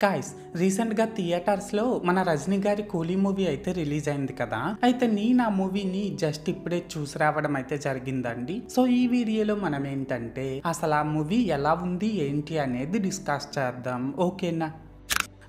Guys రీసెంట్‌గా థియేటర్స్‌లో మన 'రజనీ' గారి 'కూలీ' మూవీ అయితే రిలీజ్ అయింది కదా! అయితే నేను ఆ మూవీని జస్ట్ ఇప్పుడే చూసి రావడం అయితే జరిగిందండి. సో ఈ వీడియోలో మనం ఏంటంటే అసలు ఆ మూవీ ఎలా ఉంది ఏంటి అనేది డిస్కస్ చేద్దాం. ఓకేనా?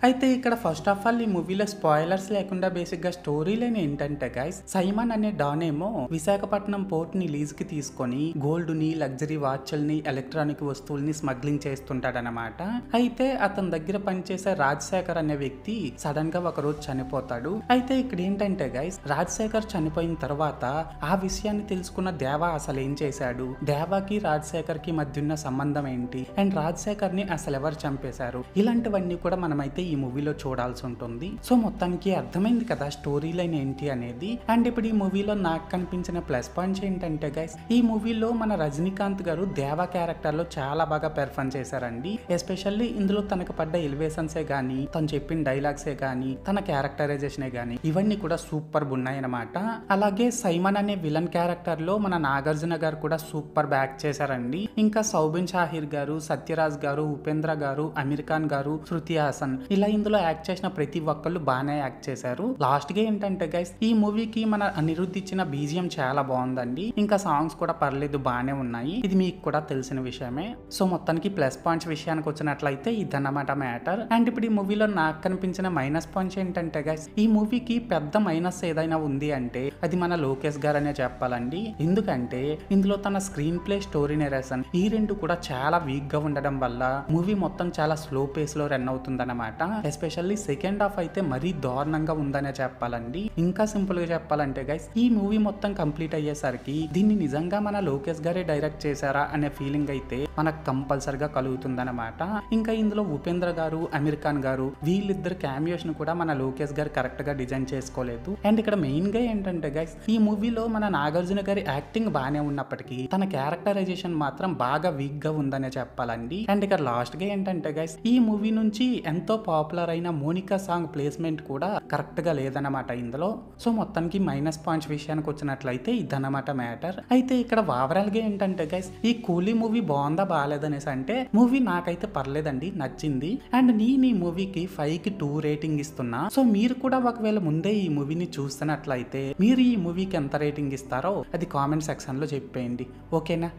అయితే ఇక్కడ ఫస్ట్ ఆఫ్ ఆల్ ఈ మూవీలో స్పాయిలర్స్ లేకుండా బేసిక్‌గా స్టోరీ లైన్ ఏంటంటే గైస్, సైమన్ అనే డాన్ ఏమో విశాఖపట్నం పోర్ట్‌ని లీజ్‌కి తీసుకొని గోల్డ్‌ని, లగ్జరీ వాచ్‌ల్ని, ఎలక్ట్రానిక్ వస్తువుల్ని స్మగ్లింగ్ చేస్తుంటాడనమాట. అయితే అతని దగ్గర పనిచేసే రాజశేఖర్ అనే వ్యక్తి సడన్ గా ఒకరోజు చనిపోతాడు. అయితే ఇక్కడ ఏంటంటే గైస్, రాజశేఖర్ చనిపోయిన తర్వాత ఆ విషయాన్ని తెలుసుకున్న దేవా అసలు ఏం చేశాడు, దేవాకి రాజశేఖర్ కి మధ్య ఉన్న సంబంధం ఏంటి, అండ్ రాజశేఖర్ ని అసలు ఎవరు చంపేశారు, ఇలాంటివన్నీ కూడా మనమైతే ఈ మూవీలో చూడాల్సి ఉంటుంది. సో మొత్తానికి అర్థమైంది కదా స్టోరీ లైన్ ఏంటి అనేది. అండ్ ఇప్పుడు ఈ మూవీలో నాకు కనిపించిన ప్లస్ పాయింట్స్ ఏంటంటే గైస్, ఈ మూవీలో మన రజనీకాంత్ గారు దేవా క్యారెక్టర్ లో చాలా బాగా పెర్ఫార్మ్ చేశారండి. ఎస్పెషల్లీ ఇందులో తనకు పడ్డ ఎలివేషన్సే గానీ, తను చెప్పిన డైలాగ్సే గానీ, తన క్యారెక్టరైజేషనే గానీ ఇవన్నీ కూడా సూపర్ ఉన్నాయి అనమాట. అలాగే సైమన్ అనే విలన్ క్యారెక్టర్ లో మన నాగార్జున గారు కూడా సూపర్ బ్యాక్ చేశారండి. ఇంకా సౌబిన్ షాహిర్ గారు, సత్యరాజ్ గారు, ఉపేంద్ర గారు, అమీర్ ఖాన్ గారు, శృతి హాసన్ ఇలా ఇందులో యాక్ట్ చేసిన ప్రతి ఒక్కళ్ళు బాగానే యాక్ట్ చేశారు. లాస్ట్ గా ఏంటంటే గైస్, ఈ మూవీకి మన అనిరుద్ధ్ ఇచ్చిన బీజిఎం చాలా బాగుందండి. ఇంకా సాంగ్స్ కూడా పర్లేదు, బాగానే ఉన్నాయి. ఇది మీకు కూడా తెలిసిన విషయమే. సో మొత్తానికి ప్లస్ పాయింట్స్ విషయానికి వచ్చినట్లయితే ఇదన్నమాట మ్యాటర్. అండ్ ఇప్పుడు ఈ మూవీలో నాకు కనిపించిన మైనస్ పాయింట్స్ ఏంటంటే గైస్, ఈ మూవీకి పెద్ద మైనస్ ఏదైనా ఉంది అంటే అది మన లోకేష్ గారు అనే చెప్పాలండి. ఎందుకంటే ఇందులో తన స్క్రీన్ ప్లే, స్టోరీ నెరేషన్ ఈ రెండు కూడా చాలా వీక్ గా ఉండడం వల్ల మూవీ మొత్తం చాలా స్లో పేస్ లో రన్ అవుతుందన్నమాట. ఎస్పెషల్లీ సెకండ్ హాఫ్ అయితే మరీ దారుణంగా ఉందనే చెప్పాలండి. ఇంకా సింపుల్ గా చెప్పాలంటే గైస్, ఈ మూవీ మొత్తం కంప్లీట్ అయ్యేసరికి దీన్ని నిజంగా మన లోకేష్ గారే డైరెక్ట్ చేశారా అనే ఫీలింగ్ అయితే మనకు కంపల్సరిగా కలుగుతుందన్నమాట. ఇంకా ఇందులో ఉపేంద్ర గారు, అమీర్ ఖాన్ గారు వీళ్ళిద్దరు క్యామియోస్ ను కూడా మన లోకేష్ గారు కరెక్ట్ గా డిజైన్ చేసుకోలేదు. అండ్ ఇక్కడ మెయిన్ గా ఏంటంటే గైస్, ఈ మూవీలో మన నాగార్జున గారి యాక్టింగ్ బాగానే ఉన్నప్పటికీ తన క్యారెక్టరైజేషన్ మాత్రం బాగా వీక్ గా ఉందనే చెప్పాలండి. అండ్ ఇక్కడ లాస్ట్ గా ఏంటంటే గైస్, ఈ మూవీ నుంచి ఎంతో పాపులర్ అయిన మోనికా సాంగ్ ప్లేస్మెంట్ కూడా కరెక్ట్ గా లేదన్నమాట ఇందులో. సో మొత్తానికి మైనస్ పాయింట్స్ విషయానికి వచ్చినట్లయితే ఇదన్నమాట మ్యాటర్. అయితే ఇక్కడ ఓవరాల్ గా ఏంటంటే గైస్, ఈ కూలీ మూవీ బాగుందా బాగాలేదనేసి అంటే మూవీ నాకైతే పర్లేదండి, నచ్చింది. అండ్ నేను ఈ మూవీకి 5కి 2 రేటింగ్ ఇస్తున్నా. సో మీరు కూడా ఒకవేళ ముందే ఈ మూవీని చూస్తున్నట్లయితే మీరు ఈ మూవీకి ఎంత రేటింగ్ ఇస్తారో అది కామెంట్ సెక్షన్ లో చెప్పేయండి. ఓకేనా?